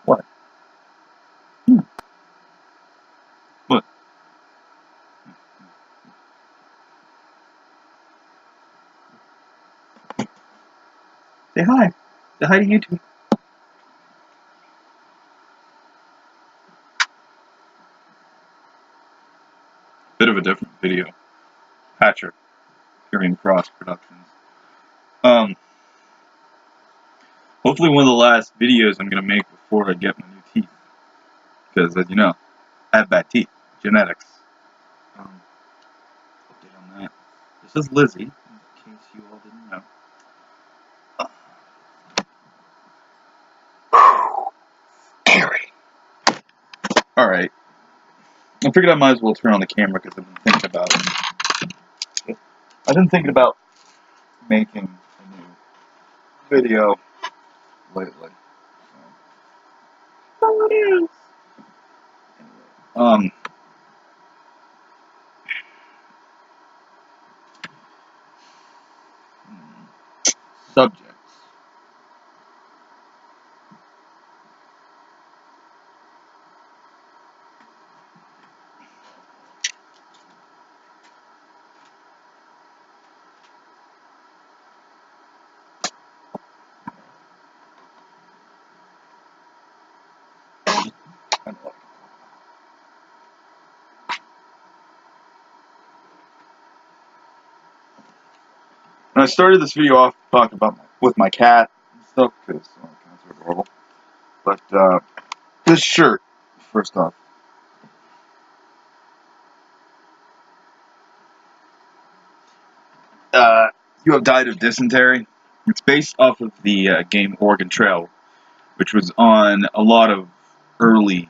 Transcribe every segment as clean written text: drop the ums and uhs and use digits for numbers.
What? What? Say hi. Say hi to YouTube. Bit of a different video. Patrick, Empyreanfrosts Productions. Hopefully one of the last videos I'm gonna make before I get my new teeth. Because, as you know, I have bad teeth. Genetics. Update on that. This is Lizzie, in case you all didn't know. Scary. Alright. I figured I might as well turn on the camera because I've been thinking about it. I've been thinking about making a new video lately. Anyway, subjects. And I started this video off talking about with my cat and stuff because cats are adorable. But this shirt, first off, you have died of dysentery. It's based off of the game Oregon Trail, which was on a lot of early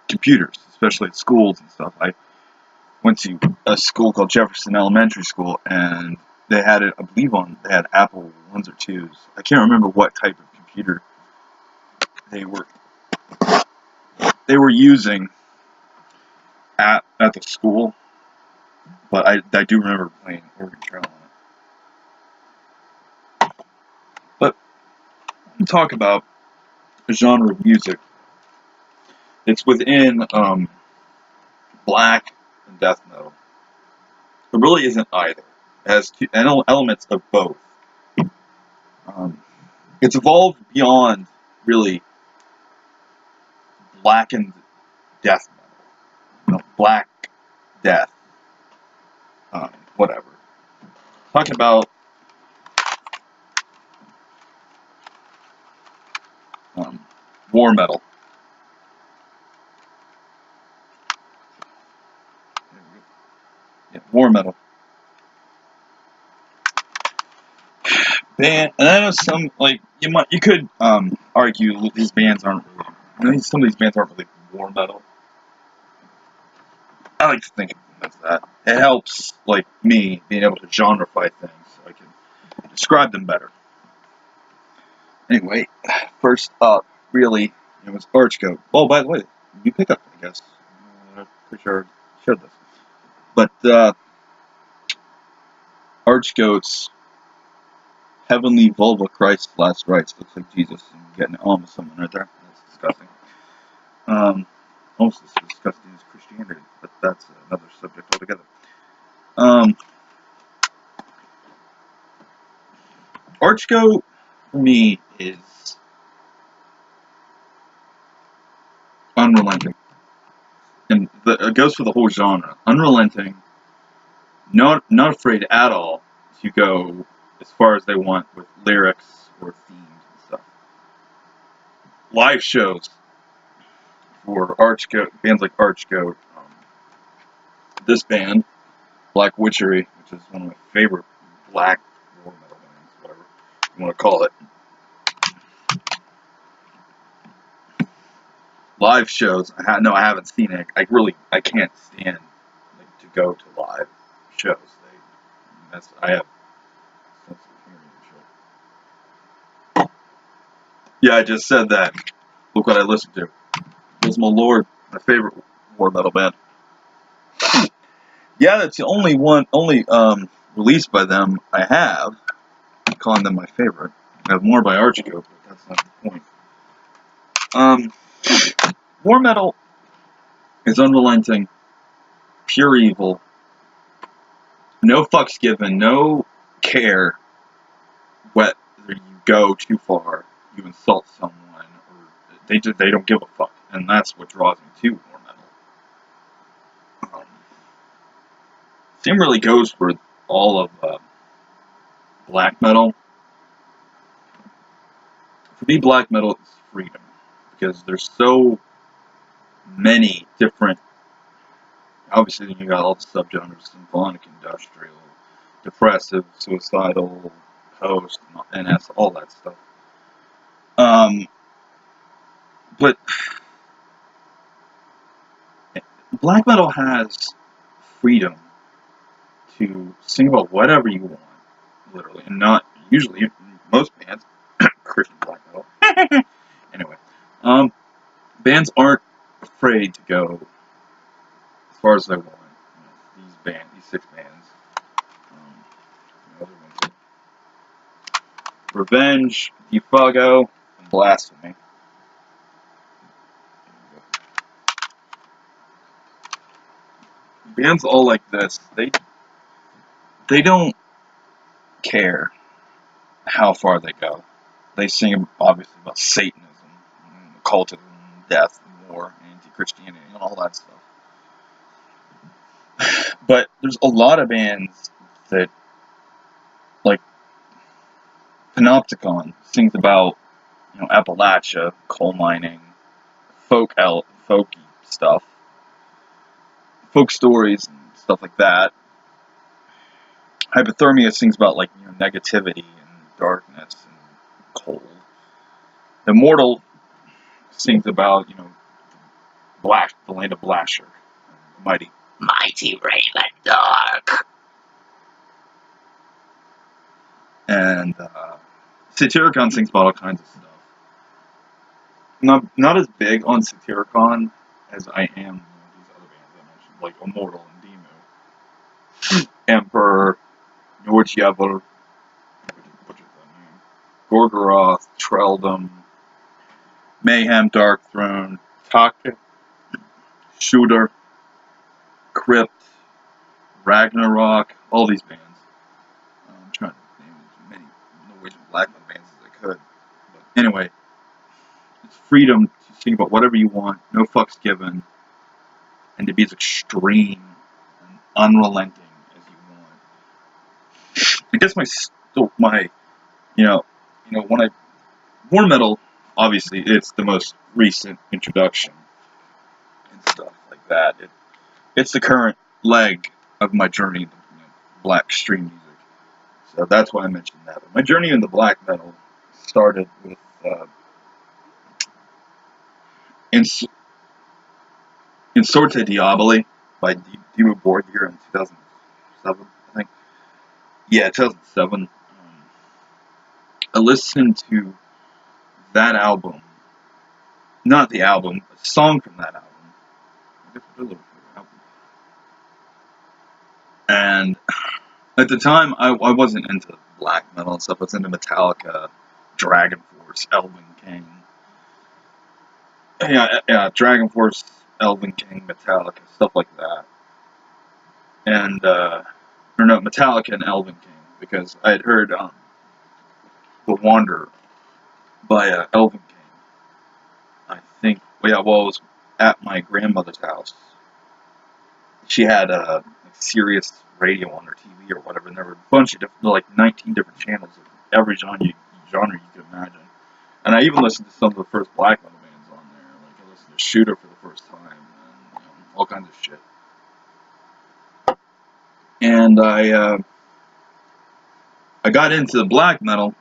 computers, especially at schools and stuff. I went to a school called Jefferson Elementary School, and they had it, I believe, they had Apple 1s or 2s. I can't remember what type of computer they were using at the school, but I do remember playing Oregon Trail on it. But to talk about a genre of music, it's within black and death metal. It really isn't either. It has two elements of both. It's evolved beyond really blackened death metal, black death, whatever. Talking about war metal. Yeah, war metal. Band, and I know some, like, you could argue these bands aren't really, some of these bands aren't really war metal. I like to think of that. It helps, like, me being able to genreify things so I can describe them better. Anyway, first up, really, it was Archgoat. Oh, by the way, you pick up, I guess. I'm pretty sure I showed this. But Archgoat's Heavenly Vulva Christ Last Rites. Looks like Jesus and getting it on with someone right there. That's disgusting. Almost as disgusting as Christianity, but that's another subject altogether. Archgoat, for me, is unrelenting. And it goes for the whole genre. Unrelenting, not afraid at all to go as far as they want with lyrics or themes and stuff. Live shows for Archgoat, bands like Archgoat, this band, Black Witchery, which is one of my favorite black war metal bands, whatever you want to call it. Live shows, I haven't seen it. I can't stand to go to live shows. I have sensitive hearing and shit. Yeah, I just said that. Look what I listened to. Dismal Lord, my favorite war metal band. Yeah, that's the only released by them I have. I'm calling them my favorite. I have more by Archgoat, but that's not the point. War metal is unrelenting, pure evil, no fucks given, no care whether you go too far, you insult someone, or they don't give a fuck, and that's what draws me to war metal. Same really goes for all of black metal. For me, black metal is freedom, because there's so many different. Obviously, you got all the subgenres: symphonic, industrial, depressive, suicidal, post, NS, all that stuff. But black metal has freedom to sing about whatever you want, literally, and not usually most bands, Christian black metal. Anyway, bands aren't afraid to go as far as they want. These 6 bands, other ones, Revenge, Defago, and Blasphemy. Bands all like this, they don't care how far they go. They sing obviously about Satanism, occultism, death, war, anti-Christianity, and all that stuff. But there's a lot of bands that, like Panopticon, sings about Appalachia, coal mining, folky stuff, folk stories and stuff like that. Hypothermia sings about negativity and darkness and cold. Immortal sings about the land of Blasher, mighty Raven Dark, and Satyricon sings about all kinds of stuff. Not as big on Satyricon as I am these other bands I mentioned, like Immortal and Demu, Emperor, Nortjever, Gorgoroth, Treldom, Mayhem, Dark Throne, Taka, Shooter, Crypt, Ragnarok, all these bands. I'm trying to name as many Norwegian black metal bands as I could. But anyway, it's freedom to sing about whatever you want, no fucks given, and to be as extreme and unrelenting as you want. I guess when war metal, obviously it's the most recent introduction and stuff like that. It's the current leg of my journey into black extreme music. So that's why I mentioned that. But my journey into black metal started with Insorte Diaboli by Dimmu Borgir in 2007, I think. Yeah, 2007. I listened to that album, not the album, a song from that album. And at the time, I wasn't into black metal and stuff. I was into Metallica, Dragon Force, Elven King. Yeah, Dragon Force, Elven King, Metallica, stuff like that. And, Metallica and Elven King, because I had heard The Wanderer by Elven King. I think, it was at my grandmother's house. She had a Sirius radio on her TV or whatever, and there were a bunch of different, 19 different channels of every genre you could imagine. And I even listened to some of the first black metal bands on there. I listened to Shooter for the first time, and all kinds of shit. And I got into the black metal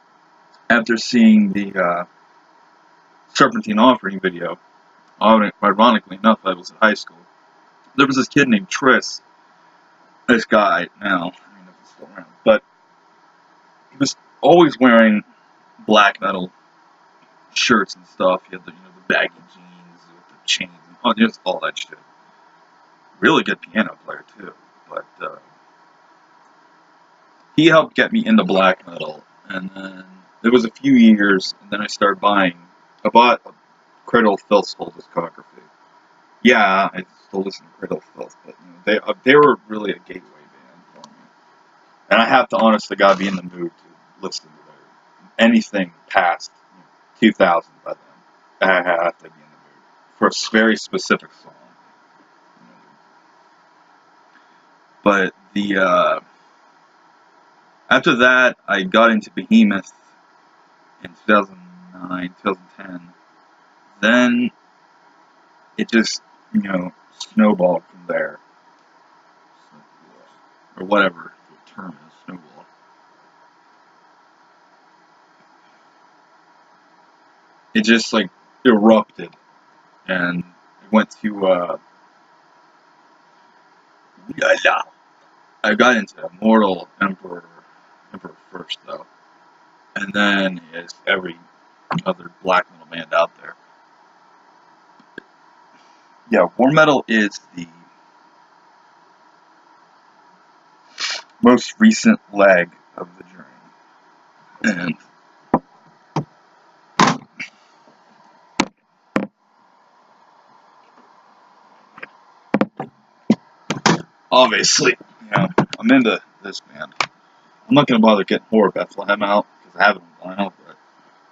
after seeing the Serpentine Offering video. Ironically enough, I was in high school. There was this kid named Tris. This guy now, I don't know if he's still around, but he was always wearing black metal shirts and stuff. He had the baggy jeans with the chains and just all that shit. Really good piano player too, but he helped get me into black metal. And then it was a few years, and then I bought Cradle of Filth's whole discography. Yeah, I still listen to Cradle of Filth, but they were really a gateway band for me. And I have to honestly gotta be in the mood to listen to anything past 2000 by them. I have to be in the mood for a very specific song. But the after that, I got into Behemoth in 2009, 2010. Then it just, snowballed from there. Or whatever the term is, snowball. It just, like, erupted. And it went to, I got into Immortal Emperor first, though. And then it's every other black metal band out there. Yeah, war metal is the most recent leg of the journey. And obviously, I'm into this band. I'm not going to bother getting Horror Bethlehem out, because I have it on vinyl, but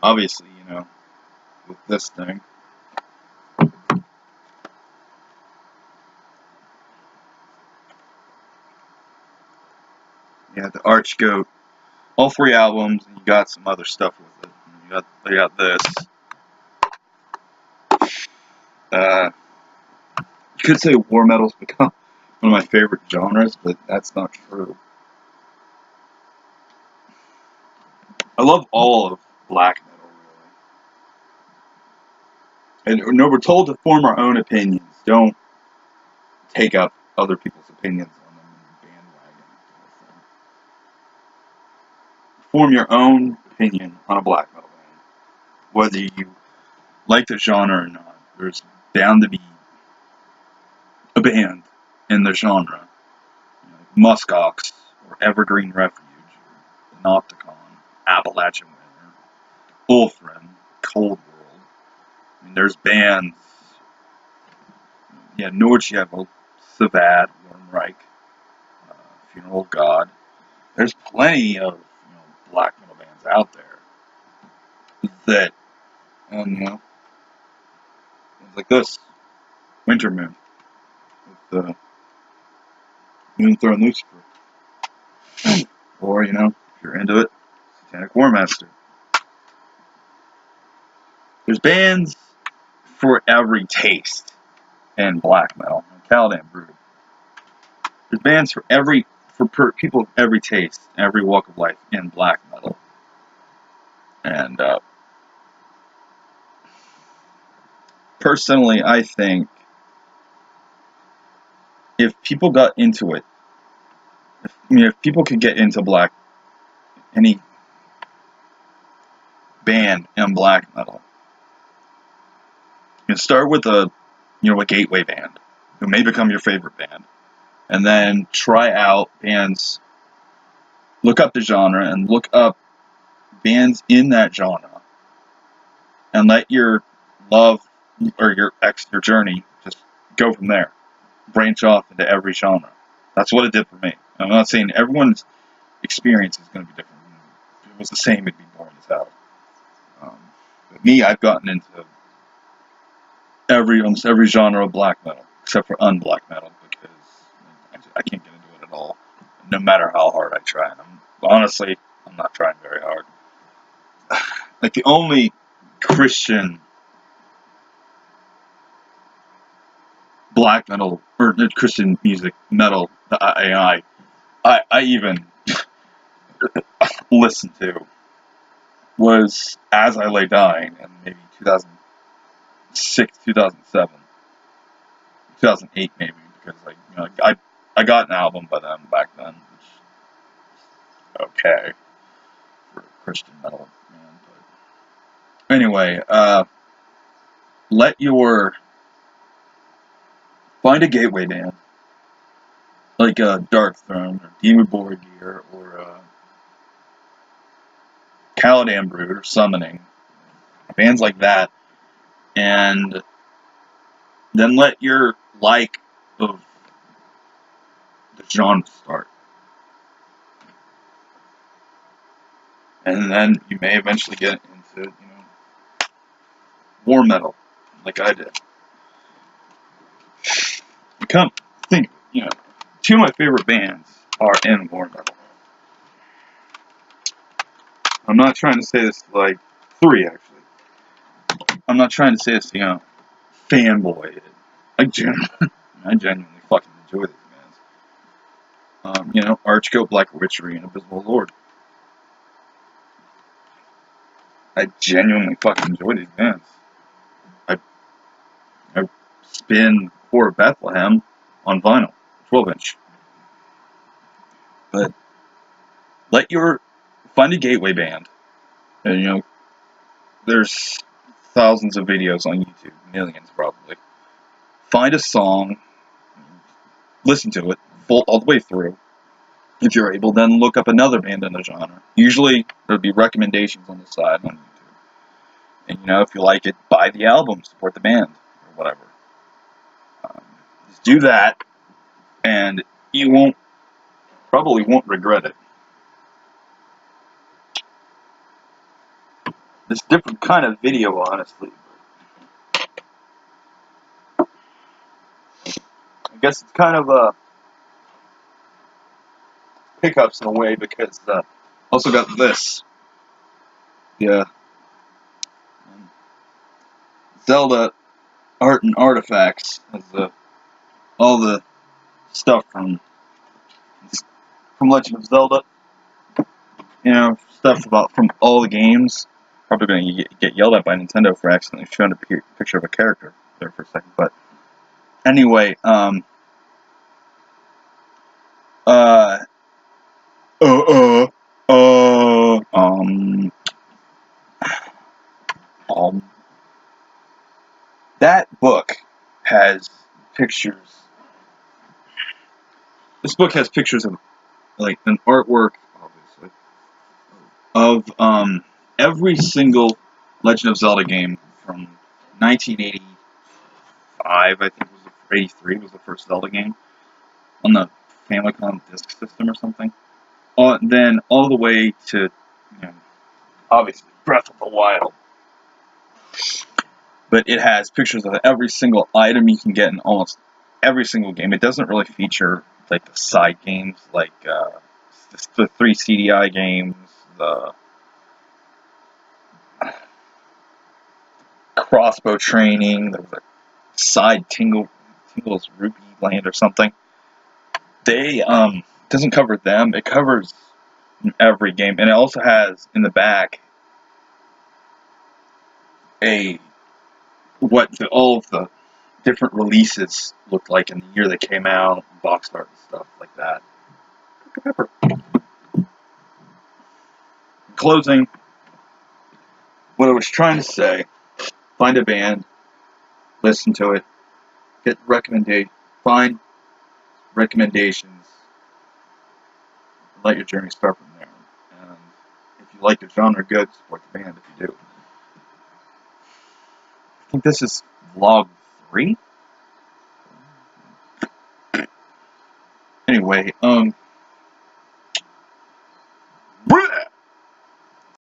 obviously, with this thing. Yeah, the Archgoat. All 3 albums, and you got some other stuff with it. You got this. You could say war metal's become one of my favorite genres, but that's not true. I love all of black metal, really. And we're told to form our own opinions. Don't take up other people's opinions on them in the bandwagon. Form your own opinion on a black metal band. Whether you like the genre or not, there's bound to be a band in the genre. Muskox, or Evergreen Refuge, or Nocticon, Appalachian Winter, Ulthrin, Cold World. I mean, there's bands. Yeah, Nordschlevel, Savad, Wormreich, Funeral God. There's plenty of black metal bands out there that, things like this, Winter Moon, with Moonthorn Lucifer. Or, if you're into it, Satanic War Master. There's bands for every taste in black metal. Caladan Brood. There's bands for people of every taste, every walk of life in black metal. And personally, I think if people got into it, if people could get into any band in black metal, you can start with a gateway band who may become your favorite band, and then try out bands. Look up the genre and look up bands in that genre, and let your love or your journey just go from there. Branch off into every genre. That's what it did for me. I'm not saying everyone's experience is going to be different. If it was the same, it'd be boring as hell. But me, I've gotten into almost every genre of black metal, except for unblack metal, because I can't get into it at all, no matter how hard I try. And I'm not trying very hard. Like, the only Christian black metal, or Christian music, metal, that I even listened to was As I Lay Dying in maybe 2006, 2007, 2008 maybe, because I got an album by them back then, which is okay for a Christian metal band. But anyway, find a gateway band like Dark Throne or Demon Borgir or Caladan Brood or Summoning, bands like that. and then let your like of the genre start. And then you may eventually get into, war metal, like I did. You come think, two of my favorite bands are in war metal. I'm not trying to say this, like, three, actually. I'm not trying to say this, fanboy. I genuinely fucking enjoy these bands. Archgoat, Black Witchery, and Abysmal Lord. I genuinely fucking enjoy these bands. I spin Core of Bethlehem on vinyl, 12-inch. But find a gateway band. And, there's thousands of videos on YouTube, millions probably. Find a song, listen to it all the way through. If you're able, then look up another band in the genre. Usually, there'll be recommendations on the side on YouTube. And, if you like it, buy the album, support the band, or whatever. Just do that, and you probably won't regret it. It's a different kind of video, honestly. I guess it's kind of pickups in a way, because also got this. Yeah. Zelda Art and Artifacts has all the stuff from Legend of Zelda. Stuff from all the games. Probably going to get yelled at by Nintendo for accidentally showing a picture of a character there for a second. But anyway, that book has pictures. This book has pictures of, like, an artwork, obviously, of every single Legend of Zelda game from 1985, I think, was 83 was the first Zelda game on the Famicom Disk System or something. Then all the way to, obviously, Breath of the Wild. But it has pictures of every single item you can get in almost every single game. It doesn't really feature, like, the side games, like the 3 CDI games, the crossbow training, there was a side Tingle's Rupee Land or something. They doesn't cover them. It covers every game, and it also has in the back all of the different releases looked like in the year they came out, box art and stuff like that. In closing, what I was trying to say: find a band, listen to it, find recommendations, let your journey start from there. And if you like the genre, good, support the band if you do. I think this is vlog 3. Anyway,